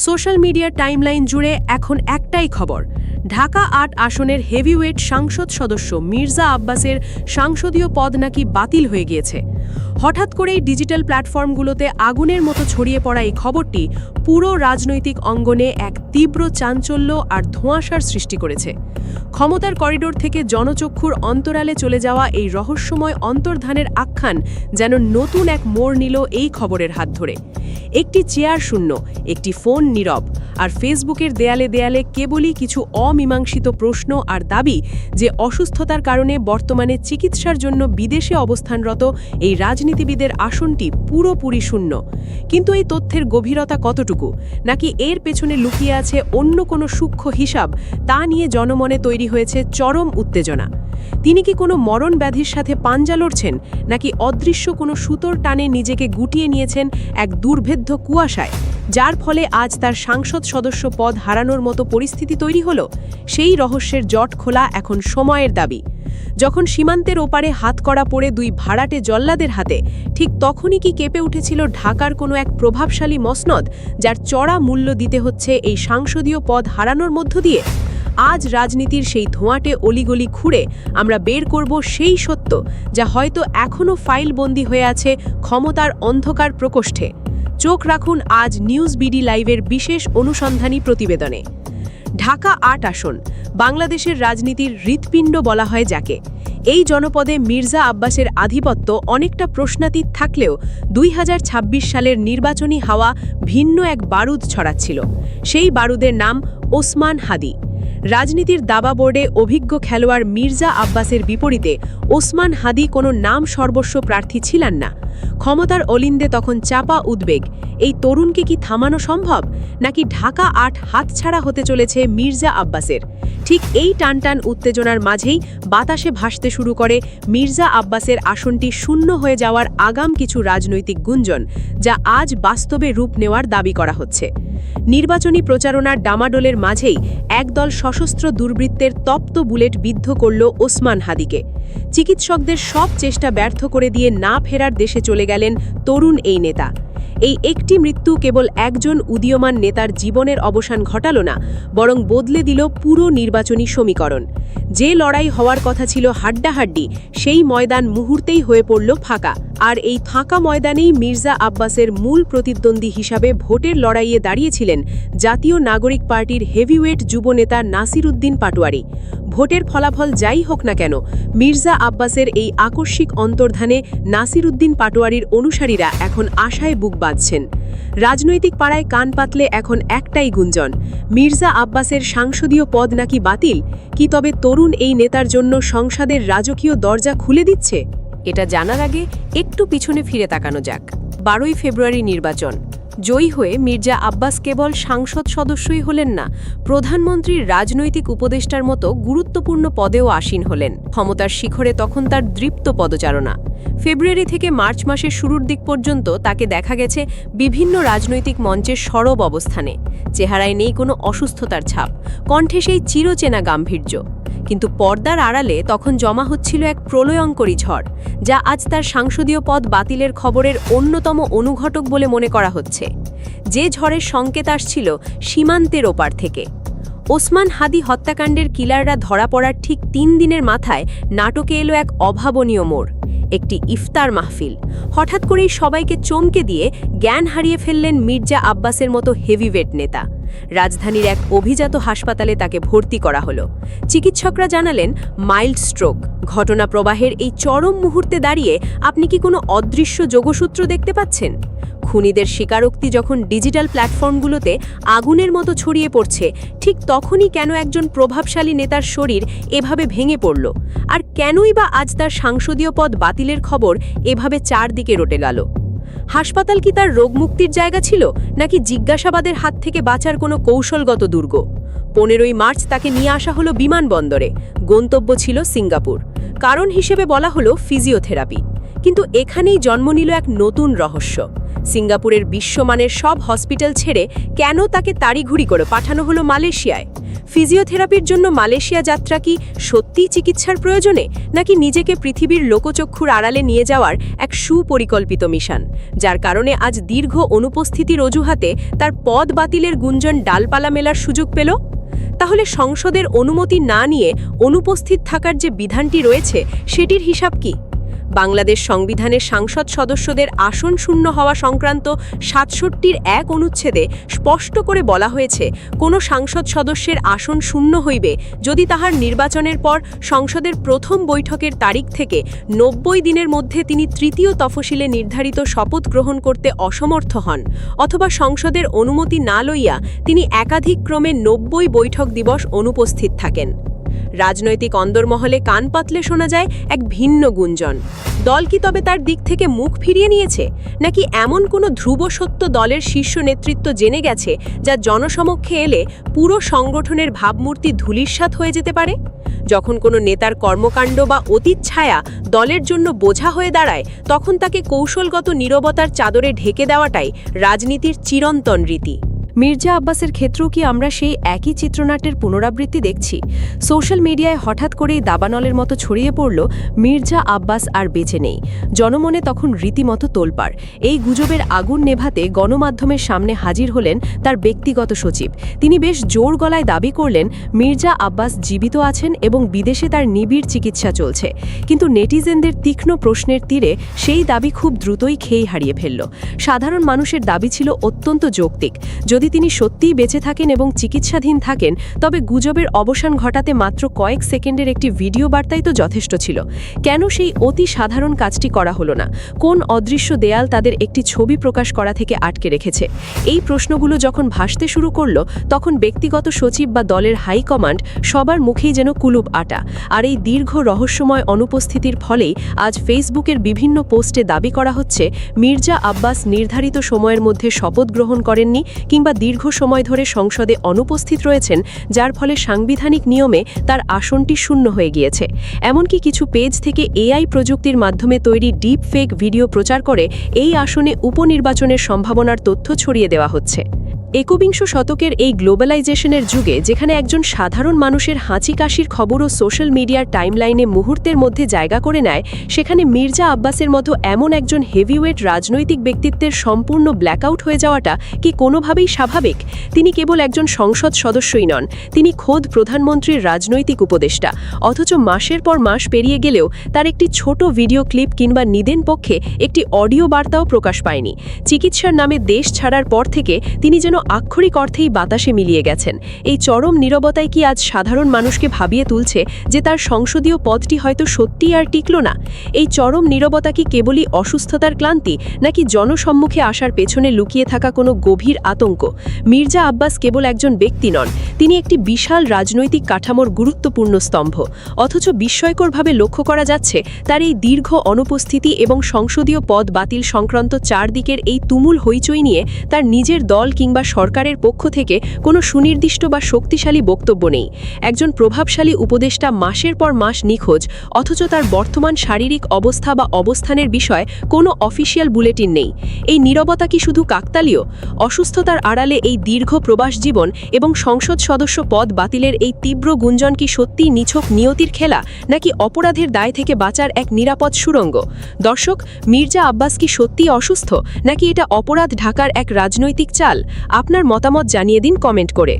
Social মিডিয়ার timeline জুড়ে এখন একটাই খবর, ঢাকা ৮ আসনের হেভিওয়েট সাংসদ সদস্য মির্জা আব্বাসের সাংসদীয় পদ নাকি বাতিল হয়ে গিয়েছে। হঠাৎ করেই ডিজিটাল প্ল্যাটফর্মগুলোতে আগুনের মতো ছড়িয়ে পড়া এই খবরটি পুরো রাজনৈতিক অঙ্গনে এক তীব্র চাঞ্চল্য আর ধোঁয়াশার সৃষ্টি করেছে। ক্ষমতার করিডোর থেকে জনচক্ষুর অন্তরালে চলে যাওয়া এই রহস্যময় অন্তর্ধানের আখ্যান যেন নতুন এক মোড় নিল এই খবরের হাত ধরে। একটি চেয়ার শূন্য, একটি ফোন নীরব, আর ফেসবুকের দেয়ালে দেয়ালে কেবলই কিছু অমীমাংসিত প্রশ্ন আর দাবি যে অসুস্থতার কারণে বর্তমানে চিকিৎসার জন্য বিদেশে অবস্থানরত এই রাজনীতিবিদের আসনটি পুরোপুরি শূন্য। কিন্তু এই তথ্যের গভীরতা কতটুকু, নাকি এর পেছনে লুকিয়ে আছে অন্য কোনো সূক্ষ্ম হিসাব, তা নিয়ে জনমনে তৈরি হয়েছে চরম উত্তেজনা। তিনি কি কোনো মরণ ব্যাধির সাথে পাঞ্জা লড়ছেন, নাকি অদৃশ্য কোনো সুতোর টানে নিজেকে গুটিয়ে নিয়েছেন এক দুর্ভেদ্য কুয়াশায়, যার ফলে আজ তার সাংসদ সদস্য পদ হারানোর মতো পরিস্থিতি তৈরি হলো? সেই রহস্যের জট খোলা এখন সময়ের দাবি। যখন সীমান্তের ওপারে হাতকড়া পড়ে দুই ভাড়াটে জল্লাদের হাতে, ঠিক তখনই কি কেঁপে উঠেছিল ঢাকার কোনো এক প্রভাবশালী মসনদ, যার চড়া মূল্য দিতে হচ্ছে এই সাংসদীয় পদ হারানোর মধ্য দিয়ে? আজ রাজনীতির সেই ধোঁয়াটে অলিগলি খুঁড়ে আমরা বের করব সেই সত্য, যা হয়তো এখনও ফাইলবন্দি হয়ে আছে ক্ষমতার অন্ধকার প্রকোষ্ঠে। চোখ রাখুন আজ নিউজ বিডি লাইভের বিশেষ অনুসন্ধানী প্রতিবেদনে। ঢাকা ৮ আসন, বাংলাদেশের রাজনীতির হৃৎপিণ্ড বলা হয় যাকে। এই জনপদে মির্জা আব্বাসের আধিপত্য অনেকটা প্রশ্নাতীত থাকলেও ২০২৬ সালের নির্বাচনী হাওয়া ভিন্ন এক বারুদ ছড়াচ্ছিল। সেই বারুদের নাম ওসমান হাদি। রাজনীতির দাবা বোর্ডে অভিজ্ঞ খেলোয়াড় মির্জা আব্বাসের বিপরীতে ওসমান হাদি কোনো নাম সর্বস্ব প্রার্থী ছিলেন না। ক্ষমতার অলিন্দে তখন চাপা উদ্বেগ, এই তরুণকে কি থামানো সম্ভব, নাকি ঢাকা ৮ হাতছাড়া হতে চলেছে মির্জা আব্বাসের? ঠিক এই টানটান উত্তেজনার মাঝেই বাতাসে ভাসতে শুরু করে মির্জা আব্বাসের আসনটি শূন্য হয়ে যাওয়ার আগাম কিছু রাজনৈতিক গুঞ্জন, যা আজ বাস্তবে রূপ নেওয়ার দাবি করা হচ্ছে। নির্বাচনী প্রচারণার ডামাডোলের মাঝেই একদল সশস্ত্র দুর্বৃত্তের তপ্ত বুলেট বিদ্ধ করল ওসমান হাদিকে। চিকিৎসকদের সব চেষ্টা ব্যর্থ করে দিয়ে না ফেরার দেশে চলে গেলেন তরুণ এই নেতা। এই একটি মৃত্যু কেবল একজন উদীয়মান নেতার জীবনের অবসান ঘটালো না, বরং বদলে দিল পুরো নির্বাচনী সমীকরণ। যে লড়াই হওয়ার কথা ছিল হাড্ডাহাড্ডি, সেই ময়দান মুহূর্তেই হয়ে পড়ল ফাঁকা। আর এই ফাঁকা ময়দানেই মির্জা আব্বাসের মূল প্রতিদ্বন্দ্বী হিসাবে ভোটের লড়াইয়ে দাঁড়িয়েছিলেন জাতীয় নাগরিক পার্টির হেভিওয়েট যুবনেতা নাসির উদ্দিন পাটোয়ারি। ভোটের ফলাফল যাই হোক না কেন, মির্জা আব্বাসের এই আকস্মিক অন্তর্ধানে নাসির উদ্দিন পাটোয়ারির অনুসারীরা এখন আশায় বুক বাঁধছেন। রাজনৈতিক পাড়ায় কান পাতলে এখন একটাই গুঞ্জন, মির্জা আব্বাসের সাংসদীয় পদ নাকি বাতিল। কি তবে তরুণ এই নেতার জন্য সংসদের রাজকীয় দরজা খুলে দিচ্ছে? এটা জানার আগে একটু পিছনে ফিরে তাকানো যাক। ১২ই ফেব্রুয়ারি নির্বাচন। জয়ী হয়ে মির্জা আব্বাস কেবল সাংসদ সদস্যই হলেন না, প্রধানমন্ত্রীর রাজনৈতিক উপদেষ্টার মতো গুরুত্বপূর্ণ পদেও আসীন হলেন। ক্ষমতার শিখরে তখন তার দৃপ্ত পদচারণা। ফেব্রুয়ারি থেকে মার্চ মাসের শুরুর দিক পর্যন্ত তাকে দেখা গেছে বিভিন্ন রাজনৈতিক মঞ্চের সরব অবস্থানে। চেহারায় নেই কোনো অসুস্থতার ছাপ, কণ্ঠে সেই চিরচেনা গাম্ভীর্য। কিন্তু পর্দার আড়ালে তখন জমা হচ্ছিল এক প্রলয়ঙ্করী ঝড়, যা আজ তার সাংসদীয় পদ বাতিলের খবরের অন্যতম অনুঘটক বলে মনে করা হচ্ছে। যে ঝড়ের সংকেত আসছিল সীমান্তের ওপার থেকে। ওসমান হাদি হত্যাকাণ্ডের কিলাররা ধরা পড়ার ঠিক ৩ দিনের মাথায় নাটকে এলো এক অভাবনীয় মোড়, একটি ইফতার মাহফিল। হঠাৎ করেই সবাইকে চমকে দিয়ে জ্ঞান হারিয়ে ফেললেন মির্জা আব্বাসের মতো হেভিওয়েট নেতা। রাজধানীর এক অভিজাত হাসপাতালে তাকে ভর্তি করা হলো। চিকিৎসকরা জানালেন মাইল্ড স্ট্রোক। ঘটনা প্রবাহের এই চরম মুহূর্তে দাঁড়িয়ে আপনি কি কোনো অদৃশ্য যোগসূত্র দেখতে পাচ্ছেন? খুনিদের স্বীকারোক্তি যখন ডিজিটাল প্ল্যাটফর্মগুলোতে আগুনের মতো ছড়িয়ে পড়ছে, ঠিক তখনই কেন একজন প্রভাবশালী নেতার শরীর এভাবে ভেঙে পড়ল? আর কেনই বা আজ তার সাংসদীয় পদ বাতিলের খবর এভাবে চারদিকে রটে গেল? হাসপাতাল কি তার রোগমুক্তির জায়গা ছিল, নাকি জিজ্ঞাসাবাদের হাত থেকে বাঁচার কোনো কৌশলগত দুর্গ? 15ই মার্চ তাকে নিয়ে আসা হলো বিমানবন্দরে। গন্তব্য ছিল সিঙ্গাপুর। কারণ হিসেবে বলা হলো ফিজিওথেরাপি। কিন্তু এখানেই জন্ম নিল এক নতুন রহস্য। সিঙ্গাপুরের বিশ্বমানের সব হসপিটাল ছেড়ে কেন তাকে তাড়িঘুড়ি করে পাঠানো হলো মালয়েশিয়ায়? ফিজিওথেরাপির জন্য মালয়েশিয়া যাত্রা কি সত্যিই চিকিৎসার প্রয়োজনে, নাকি নিজেকে পৃথিবীর লোকচক্ষুর আড়ালে নিয়ে যাওয়ার এক সুপরিকল্পিত মিশন, যার কারণে আজ দীর্ঘ অনুপস্থিতির অজুহাতে তার পদ বাতিলের গুঞ্জন ডালপালা মেলার সুযোগ পেল? তাহলে সংসদের অনুমতি না নিয়ে অনুপস্থিত থাকার যে বিধানটি রয়েছে সেটির হিসাব কি? বাংলাদেশ সংবিধানের সাংসদ সদস্যদের আসন শূন্য হওয়া সংক্রান্ত ৬৭-র এক অনুচ্ছেদে স্পষ্ট করে বলা হয়েছে, কোনো সাংসদ সদস্যের আসন শূন্য হইবে যদি তাহার নির্বাচনের পর সংসদের প্রথম বৈঠকের তারিখ থেকে ৯০ দিনের মধ্যে তিনি তৃতীয় তফসিলে নির্ধারিত শপথ গ্রহণ করতে অসমর্থ হন, অথবা সংসদের অনুমতি না লইয়া তিনি একাধিক ক্রমে ৯০ বৈঠক দিবস অনুপস্থিত থাকেন। রাজনৈতিক অন্দরমহলে কান পাতলে শোনা যায় এক ভিন্ন গুঞ্জন। দল কি তবে তার দিক থেকে মুখ ফিরিয়ে নিয়েছে, নাকি এমন কোনো ধ্রুব সত্য দলের শীর্ষ নেতৃত্ব জেনে গেছে যা জনসমক্ষে এলে পুরো সংগঠনের ভাবমূর্তি ধূলিসাৎ হয়ে যেতে পারে? যখন কোনো নেতার কর্মকাণ্ড বা অতীত ছায়া দলের জন্য বোঝা হয়ে দাঁড়ায়, তখন তাকে কৌশলগত নীরবতার চাদরে ঢেকে দেওয়াটাই রাজনীতির চিরন্তন রীতি। মির্জা আব্বাসের ক্ষেত্রেও কি আমরা সেই একই চিত্রনাট্যের পুনরাবৃত্তি দেখছি? সোশ্যাল মিডিয়ায় হঠাৎ করেই দাবানলের মতো ছড়িয়ে পড়ল মির্জা আব্বাস আর বেঁচে নেই। জনমনে তখন রীতিমতো তোলপাড়। এই গুজবের আগুন নেভাতে গণমাধ্যমের সামনে হাজির হলেন তার ব্যক্তিগত সচিব। তিনি বেশ জোর গলায় দাবি করলেন মির্জা আব্বাস জীবিত আছেন এবং বিদেশে তার নিবিড় চিকিৎসা চলছে। কিন্তু নেটিজেনদের তীক্ষ্ণ প্রশ্নের তীরে সেই দাবি খুব দ্রুতই খেই হারিয়ে ফেলল। সাধারণ মানুষের দাবি ছিল অত্যন্ত যৌক্তিক। যদি তিনি সত্যিই বেঁচে থাকেন এবং চিকিৎসাধীন থাকেন, তবে গুজবের অবসান ঘটাতে মাত্র কয়েক সেকেন্ডের একটি ভিডিও বার্তাই তো যথেষ্ট ছিল। কেন সেই অতি সাধারণ কাজটি করা হলো না? কোন অদৃশ্য দেয়াল তাদের একটি ছবি প্রকাশ করা থেকে আটকে রেখেছে? এই প্রশ্নগুলো যখন ভাসতে শুরু করল, তখন ব্যক্তিগত সচিব বা দলের হাইকমান্ড সবার মুখেই যেন কুলুপ আটা। আর এই দীর্ঘ রহস্যময় অনুপস্থিতির ফলেই আজ ফেসবুকের বিভিন্ন পোস্টে দাবি করা হচ্ছে মির্জা আব্বাস নির্ধারিত সময়ের মধ্যে শপথ গ্রহণ করেননি কিংবা দীর্ঘ সময় ধরে সংসদে অনুপস্থিত রয়েছেন, যার ফলে সাংবিধানিক নিয়মে তার আসনটি শূন্য হয়ে গিয়েছে। এমনকি কিছু পেজ থেকে এআই প্রযুক্তির মাধ্যমে তৈরি ডিপ ফেক ভিডিও প্রচার করে এই আসনে উপনির্বাচনের সম্ভাবনার তথ্য ছড়িয়ে দেওয়া হচ্ছে। একবিংশ শতকের এই গ্লোবালাইজেশনের যুগে, যেখানে একজন সাধারণ মানুষের হাঁচি কাশির খবরও সোশ্যাল মিডিয়ার টাইমলাইনে মুহূর্তের মধ্যে জায়গা করে নেয়, সেখানে মির্জা আব্বাসের মতো এমন একজন হেভিওয়েট রাজনৈতিক ব্যক্তিত্বের সম্পূর্ণ ব্ল্যাকআউট হয়ে যাওয়াটা কি কোনোভাবেই স্বাভাবিক? তিনি কেবল একজন সংসদ সদস্যই নন, তিনি খোদ প্রধানমন্ত্রীর রাজনৈতিক উপদেষ্টা। অথচ মাসের পর মাস পেরিয়ে গেলেও তার একটি ছোট ভিডিও ক্লিপ কিংবা নিদেন পক্ষে একটি অডিও বার্তাও প্রকাশ পায়নি। চিকিৎসার নামে দেশ ছাড়ার পর থেকে তিনি যেন আক্ষরিক অর্থেই বাতাসে মিলিয়ে গেছেন। এই চরম নীরবতায় কি আজ সাধারণ মানুষকে ভাবিয়ে তুলছে যে তার সংসদীয় পদটি হয়তো সত্যিই আর টিকল না? এই চরম নীরবতা কি কেবলই অসুস্থতার ক্লান্তি, নাকি জনসম্মুখে আসার পেছনে লুকিয়ে থাকা কোনো গভীর আতঙ্ক? মির্জা আব্বাস কেবল একজন ব্যক্তি নন, তিনি একটি বিশাল রাজনৈতিক কাঠামোর গুরুত্বপূর্ণ স্তম্ভ। অথচ বিস্ময়করভাবে লক্ষ্য করা যাচ্ছে তার এই দীর্ঘ অনুপস্থিতি এবং সংসদীয় পদ বাতিল সংক্রান্ত চারদিকের এই তুমুল হইচই নিয়ে তার নিজের দল কিংবা সরকারের পক্ষ থেকে কোনো সুনির্দিষ্ট বা শক্তিশালী বক্তব্য নেই। একজন প্রভাবশালী উপদেষ্টা মাসের পর মাস নিখোঁজ, অথচ তার বর্তমান শারীরিক অবস্থা বা অবস্থানের বিষয়ে কোনো অফিসিয়াল বুলেটিন নেই। এই নীরবতা কি শুধু কাকতালীয়? অসুস্থতার আড়ালে এই দীর্ঘ প্রবাস জীবন এবং সংসদ সদস্য পদ বাতিলের এই তীব্র গুঞ্জন কি সত্যিই নিছক নিয়তির খেলা, নাকি অপরাধের দায় থেকে বাঁচার এক নিরাপদ সুড়ঙ্গ? দর্শক, মির্জা আব্বাস কি সত্যিই অসুস্থ, নাকি এটা অপরাধ ঢাকার এক রাজনৈতিক চাল? আপনার মতামত জানিয়ে দিন কমেন্ট করে।